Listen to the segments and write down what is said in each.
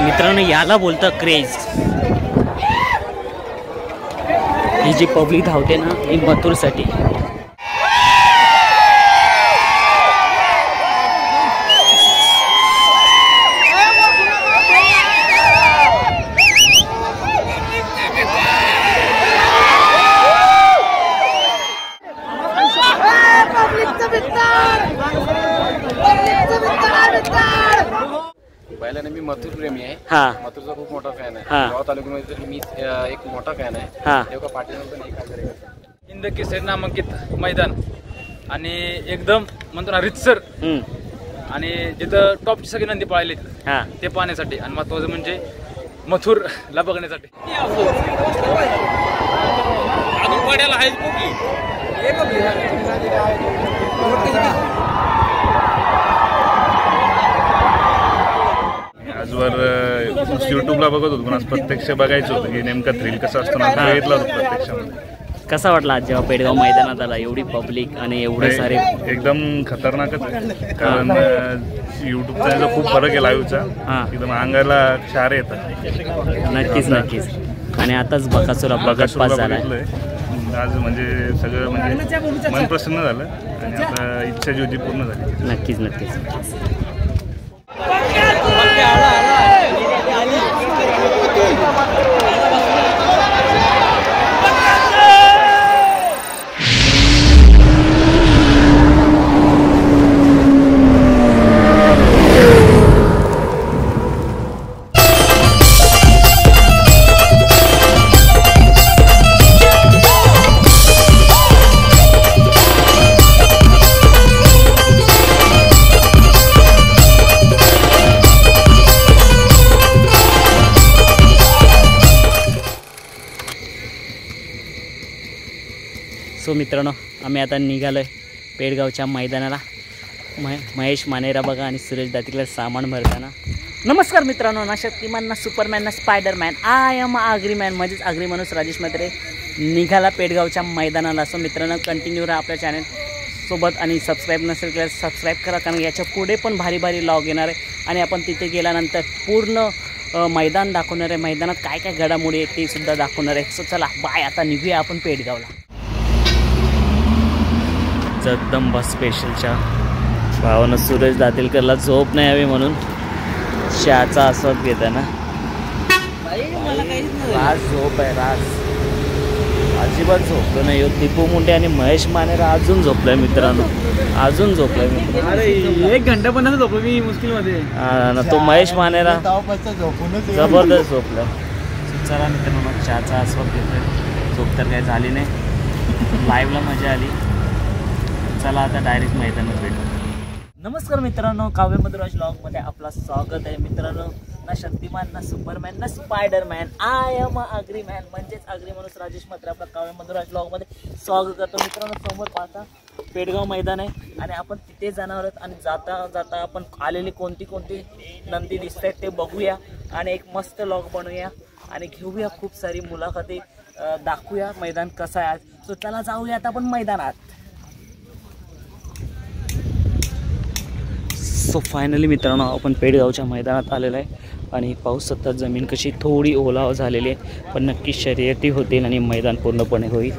मित्रांनो याला बोलतं क्रेज। ही जी पब्लिक धावते ना ही मथुरसाठी। पहिल्याने मी मथुर प्रेमी आहे। मथुरचा खूप मोठा फॅन आहे। गाव तालुक्यामध्ये तर मी एक मोठा फॅन आहे। तेव्हा पाटील हिंद केसरी नामांकित मैदान आणि एकदम म्हणतो ना रितसर आणि जिथं टॉपची सगळी नंदी पळाली ते पाहण्यासाठी आणि महत्वाचं म्हणजे मथुरला बघण्यासाठी। आजवर युट्यूबला बघत होतो पण आज प्रत्यक्ष बघायचं होतं की नेमका थ्रिल कसं असतं ना बघितलं होतं प्रत्यक्षामध्ये। कसा वाटला आज जेव्हा पेडगाव मैदानात आला एवढी पब्लिक आणि एवढे सारे? एकदम खतरनाकच आहे कारण युट्यूबचा जो खूप फरक आहे लाईव्हचा एकदम अंगाला क्षार येतात। नक्कीच नक्कीच। आणि आताच बकासूर पास झाला आज म्हणजे सगळं म्हणजे मन प्रसन्न झालं आणि आता इच्छा जी होती पूर्ण झाली। नक्कीच नक्कीच। सो मित्रांनो आम्ही आता निघालो आहे पेडगावच्या मैदानाला। महेश मानेरा बघा आणि सुरेश दातीला सामान भरताना। नमस्कार मित्रांनो, ना शक्तिमान ना सुपरमॅन ना स्पायडरमॅन, आय एम आग्रीमॅन म्हणजेच आग्री माणूस राजेश म्हात्रे निघाला पेडगावच्या मैदानाला। सो मित्रांनो कंटिन्यू राहा आपल्या चॅनल सोबत आणि सबस्क्राईब नसेल केलं सबस्क्राईब करा कारण याच्या पुढे पण भारी भारी लॉग येणार आहे आणि आपण तिथे गेल्यानंतर पूर्ण मैदान दाखवणार आहे। मैदानात काय काय घडामोडी आहेत ते सुद्धा दाखवणार आहे। सो चला बाय, आता निघूया आपण पेडगावला। जगदंबा स्पेशलच्या भावानं सुरेश दातीलकरला झोप नाही यावी म्हणून चहाचा आस्वाद घेताना। राज झोप आहे, राज अजिबात झोपलो नाही। दीपू मुंडे आणि महेश मानेरा अजून झोपलाय मित्रांनो, अजून झोपलाय मित्रांनो। अरे 1 घंटा पण झोपलो मी मुश्किल मध्ये ना। तो महेश मानेरा जबरदस्त झोपलाय। चला मित्रांनो चहाचा आस्वाद घेतोय, झोप तर काही झाली नाही, लाईव्हला मजा आली। चला आता डायरेक्ट मैदानात भेटू। नमस्कार मित्रांनो, काव्य मधुराज व्लॉगमध्ये आपला स्वागत आहे मित्रांनो। ना शक्तिमान ना सुपरमॅन ना स्पायडरमॅन, आय एम आग्रीमॅन म्हणजेच आग्री माणूस राजेश म्हात्रे आपला काव्य मधुराज व्लॉगमध्ये स्वागत करतो मित्रांनो। समोर पाहता पेडगाव मैदान आहे आणि आपण तिथे जाणार आहोत आणि जाता जाता आपण आलेली कोणती कोणती नंदी दिसत आहेत ते बघूया आणि एक मस्त व्लॉग बनवूया आणि घेऊया खूप सारी मुलाखती, दाखवूया मैदान कसं आहे आज। सो चला जाऊया आता आपण मैदानात। सो फायनली मित्रांनो आपण पेडगावच्या मैदानात आलेलो आहे आणि पाऊस सतत जमीन कशी थोडी ओलाव झालेली आहे पण नक्की शर्यती होतील आणि मैदान पूर्णपणे होईल।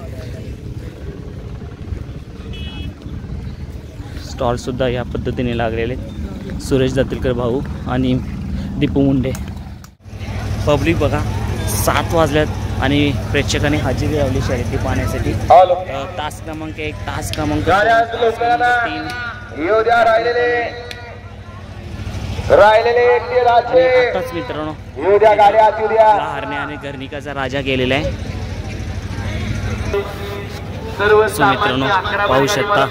स्टॉलसुद्धा या पद्धतीने लागलेले, सुरेश दातीलकर भाऊ आणि दीपू मुंडे। पब्लिक बघा 7 वाजल्यात आणि प्रेक्षकांनी हजेरी लावली शर्यती पाहण्यासाठी। तास क्रमांक 1, तास क्रमांक 3 आताच मित्रांनो हरण्या आणि गर्णिकाचा राजा गेलेला आहे। सो मित्रांनो पाहू शकता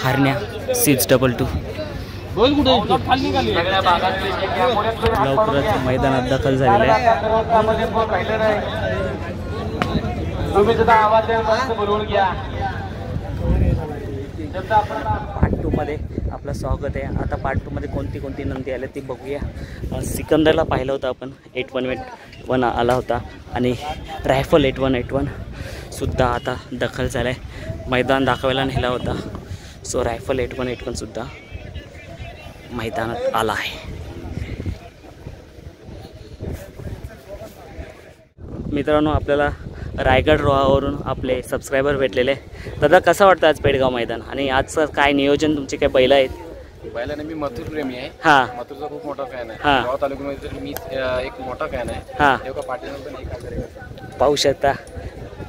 हरण्या 622 लवकरच मैदानात दाखल झालेला आहे। पार्ट 2 मध्ये आपलं स्वागत आहे। आता पार्ट 2 मध्ये कोणती कोणती नंदी आले ती बघूया। सिकंदरला पाहिलं होतं आपण, 8181 आला होता आणि रायफल 8181 सुद्धा आता दखल झाला आहे, मैदान दाखवायला नेला होता। सो रायफल 8181 सुद्धा मैदानात आला आहे। मित्रांनो आपल्याला रायगड रोहावरून आपले सबस्क्रायबर भेटलेले. दादा कसं वाटतं आज पेडगाव मैदान आणि आजचं काय नियोजन, तुमचे काय बैल आहेत? बैलाने मी मथुर प्रेमी आहे. हां मथुरचा खूप मोठा फॅन आहे. हां. गाव तालुक्यामध्ये तर मी एक मोठा फॅन आहे. हां एका पाटील पण 1001 पाहू शकता,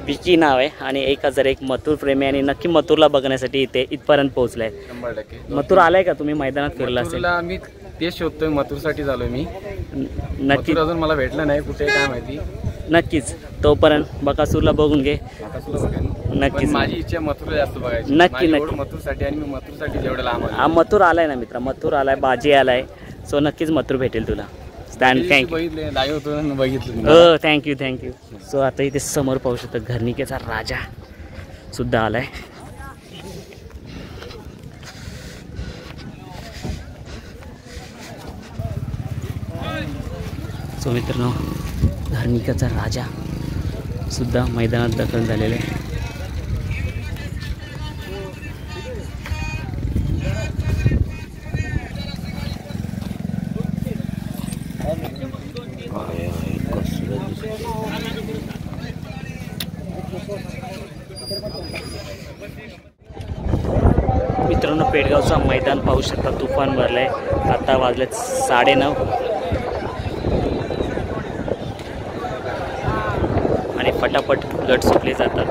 विकी नाव आहे आणि 1001 मथुर प्रेमी आणि नक्की मथुरला बघण्यासाठी इथे इथपर्यंत पोहोचलाय. 100%. मथुर आलाय का तुम्ही मैदानात फिरला असेल? मथुरला मी तेच शोधतोय, मथुरसाठी झालोय मी. नक्की मथुर अजून मला भेटलं नाही, कुठे काय माहिती. नक्कीच तोपर्यंत बकासूरला बघून घे. बकासूरला बघेन. नक्कीच. पण माझी इच्छा मथुरला जास्त बघायची. नक्की, माझी नक्की. ओढ मथुरसाठी आणि मी मथुरसाठी जेवढं लांब आहे. हा मथुर आलाय ना मित्रा, मथुर आलाय, बाजी आलाय. सो नक्कीच मथुर भेटेल तुला. Stand thank you. बघितले लाईव्ह होतो आणि बघितलं. हो थँक्यू थँक्यू. सो आता इथे समोर पाहू शकता घरनिकेचा राजा सुद्धा आलाय. सो मित्रांनो घरनिकेचा राजा सुद्धा मैदानात दाखल झालेला आहे. मित्रांनो पेडगावचा मैदान पाहू शकता, तुफान भरलंय. आता वाजलेत 9:30 आणि फटाफट गट सुटले जातात.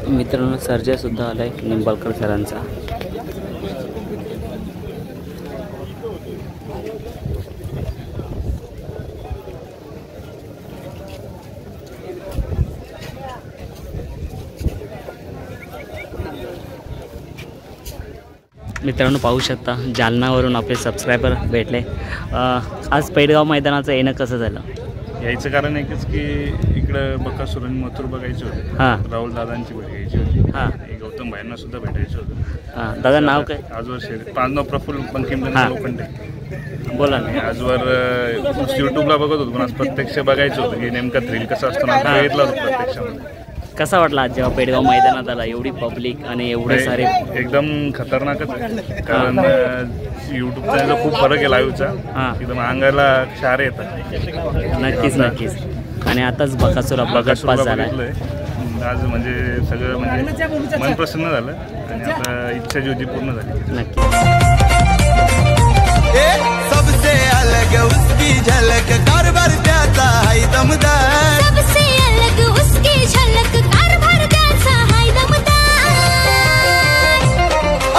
मित्रांनो सर्जा सुद्धा आलाय निंबाळकर सरांचा. मित्रांनो पाहू शकता जालनावरून आपले सबस्क्रायबर भेटले. आज पेडगाव मैदानाचं येणं कसं झालं? यायचं कारण एकच की इकडं बकासूर आणि मथुर बघायचे होते. हां राहुल दादांची भेटायची होती. हां गौतम भाईंना सुद्धा भेटायचं होतं. हां. दादा नाव काय? आजवर शेर माझं नाव प्रफुल्ल बंकिम लोखंडे. बोला ना. आजवर यूट्यूबला बघत होतो, पण आज प्रत्यक्ष बघायचं होतं की नेमका थ्रिल कसा असतो ना, बघितलं होतं प्रत्यक्षामध्ये. कसा वाटला आज जेव्हा पेडगाव मैदानात आला, एवढी पब्लिक आणि एवढे सारे? एकदम खतरनाकच आहे, कारण यूट्यूबचा खूप फरक आहे लाईव्हचा. हां एकदम अंगाला क्षार येतात. नक्कीच नक्कीच. आणि आताच बकासूर आपला गटपास झाला. आज म्हणजे सगळं म्हणजे मन प्रसन्न झालं आणि आता इच्छा जी होती पूर्ण झाली. नक्की. सबसे अलग उसकी झलक कारभार त्याचा है दमदार. सबसे अलग उसकी झलक कारभार त्याचा है दमदार.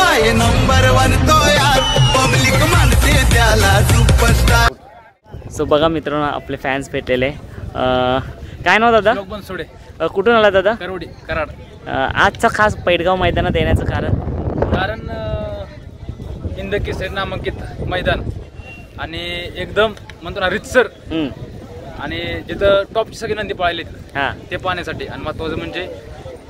आय नंबर 1 तो यार, पब्लिक मानते त्याला सुपरस्टार. सो बघा मित्रांनो आपले फॅन्स भेटलेले. काय नाव दादा? लोकबन सोडे, कुठून आला दादा? करवडी, कराड. आजचा खास पेडगाव मैदानात येण्याचं कारण हिंद केसरी नामांकित मैदान आणि एकदम म्हणतो ना रितसर आणि जिथं टॉपची सगळी नंदी पळाली हां ते पाहण्यासाठी आणि महत्त्वाचं म्हणजे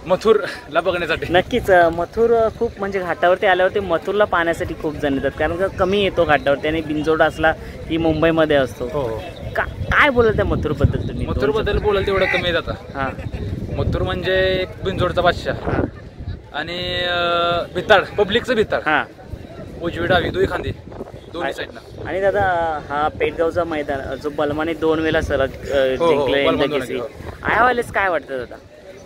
मथुरला बघण्यासाठी. नक्कीच. मथुर खूप म्हणजे घाटावरती आल्यावरती मथुरला पाहण्यासाठी खूप जण येतात, कारण का कमी येतो घाटावरती आणि बिनजोड असला की मुंबईमध्ये असतो. हो. काय बोलत त्या मथुरबद्दल तुम्ही? मथुरबद्दल बोलाल तेवढं कमी जातं. हां मथुर म्हणजे बिनजोडचा बादशाह आणि भिताड, पब्लिकचं भिताड. हां उजवी डावी दोन्ही खांदी दोन्ही साईडला. आणि दादा हा पेडगावचा मैदान जो बलमाने 2 वेळा सलग जिंकलं बलमान इंदकेसरी, यावेळेस काय वाटतं दादा?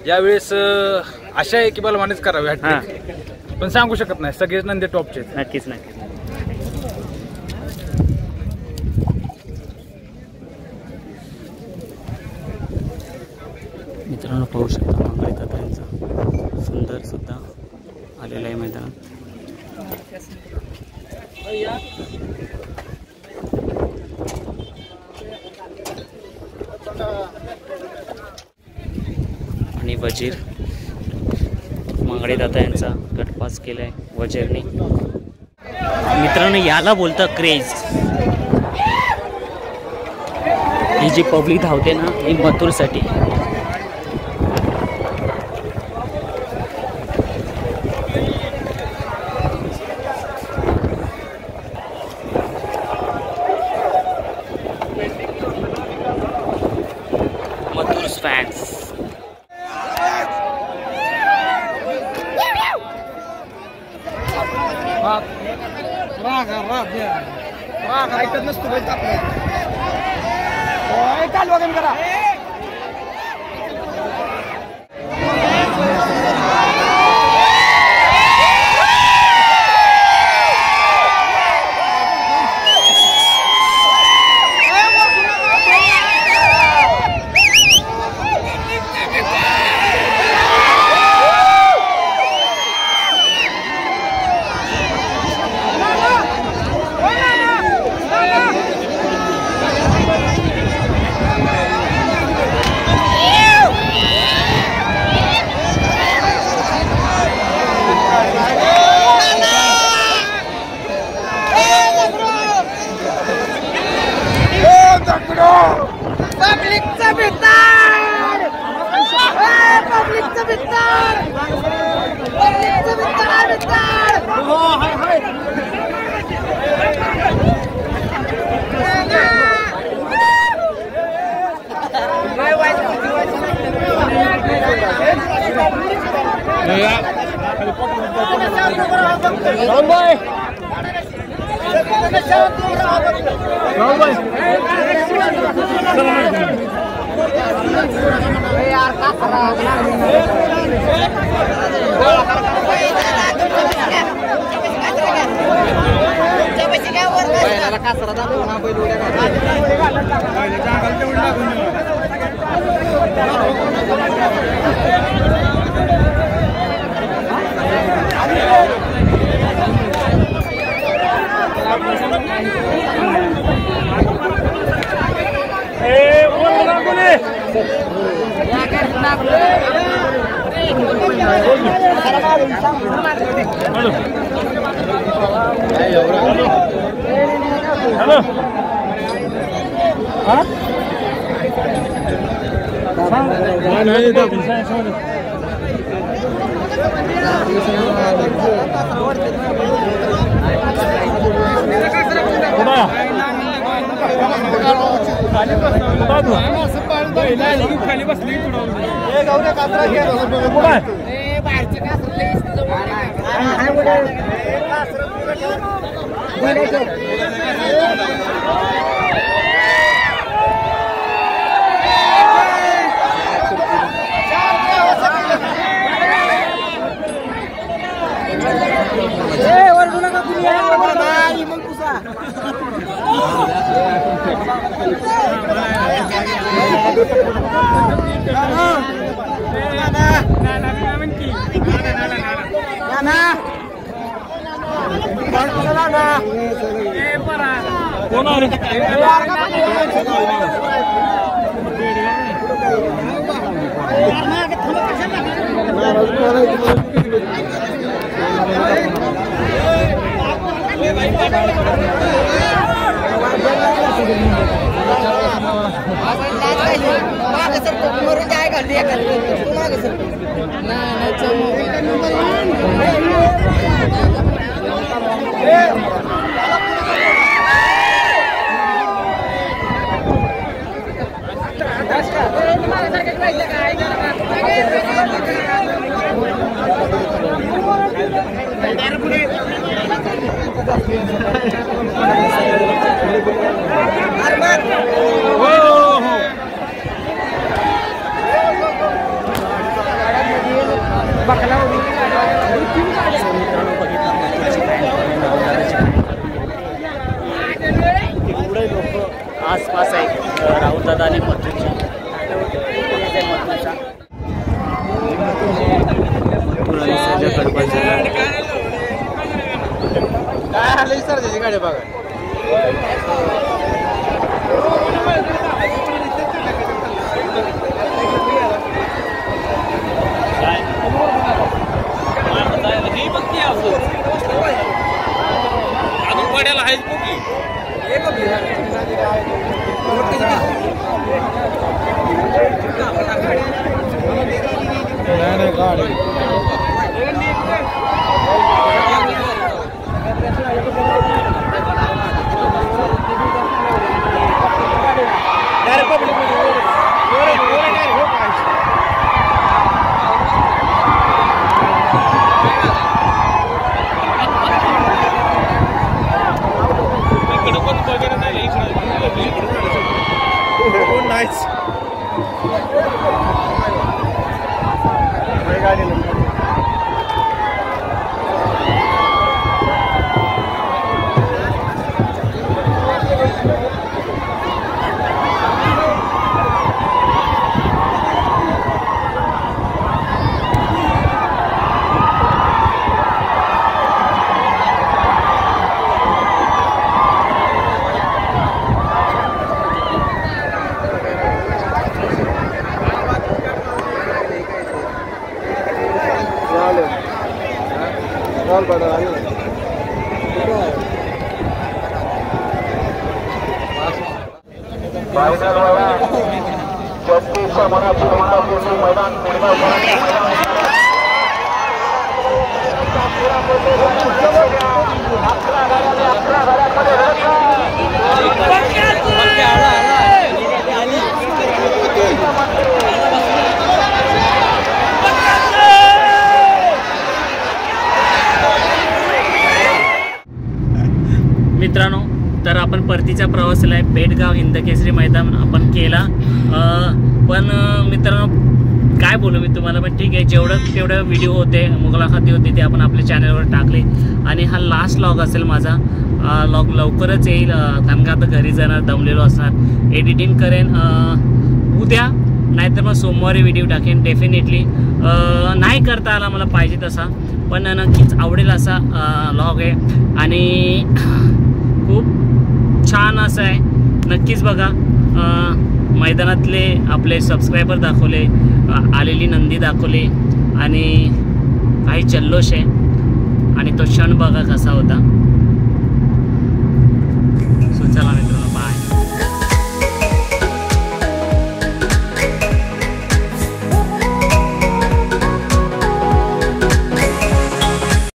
यावेळेस आशा आहे की बलमानेच करावे हॅट्रिक, पण सांगू शकत नाही, सगळेच नंदी टॉपचे. नक्कीच नक्कीच. मित्रांनो पाहू शकता मंगळी तात्यांचा सुंदर सुद्धा आलेला आहे मैदानात. आणि वजीर मंगळे दादा यांचा गटपास केलाय वजीरने. मित्रांनो याला बोलतं क्रेज. ही जी पब्लिक धावते ना ही मथुरसाठी. मथुर्स फॅन्स. ऐकत नसतो काल वगैरे करा. खाली बसली आसपास आहे राहुल दादा आणि मथुरच्या काय आलं सर त्याची गाडी बघा अजून पड्याला आहेच बघी नाईस मित्रांनो, तर आपण परतीच्या प्रवासाला आहे. पेडगाव हिंदकेसरी मैदान आपण केला. पण मित्रांनो काय बोलू मी तुम्हाला, पण ठीक आहे, तेवढं व्हिडिओ होते, मुलाखती होती, ते आपण आपल्या चॅनलवर टाकले. आणि हा लास्ट लॉग असेल माझा. लॉग लवकरच येईल, कारण का आता घरी जाणार, दमलेलो असणार. एडिटिंग करेन उद्या, नाहीतर मग सोमवारी व्हिडिओ टाकेन डेफिनेटली. नाही करता आला मला पाहिजे तसा, पण नक्कीच आवडेल असा लॉग आहे. आणि खूप छान असं आहे, नक्कीच बघा. मैदानातले आपले सबस्क्रायबर दाखवले, आलेली नंदी दाखवली, आणि काही जल्लोष आहे. आणि तो क्षण बघा कसा होता.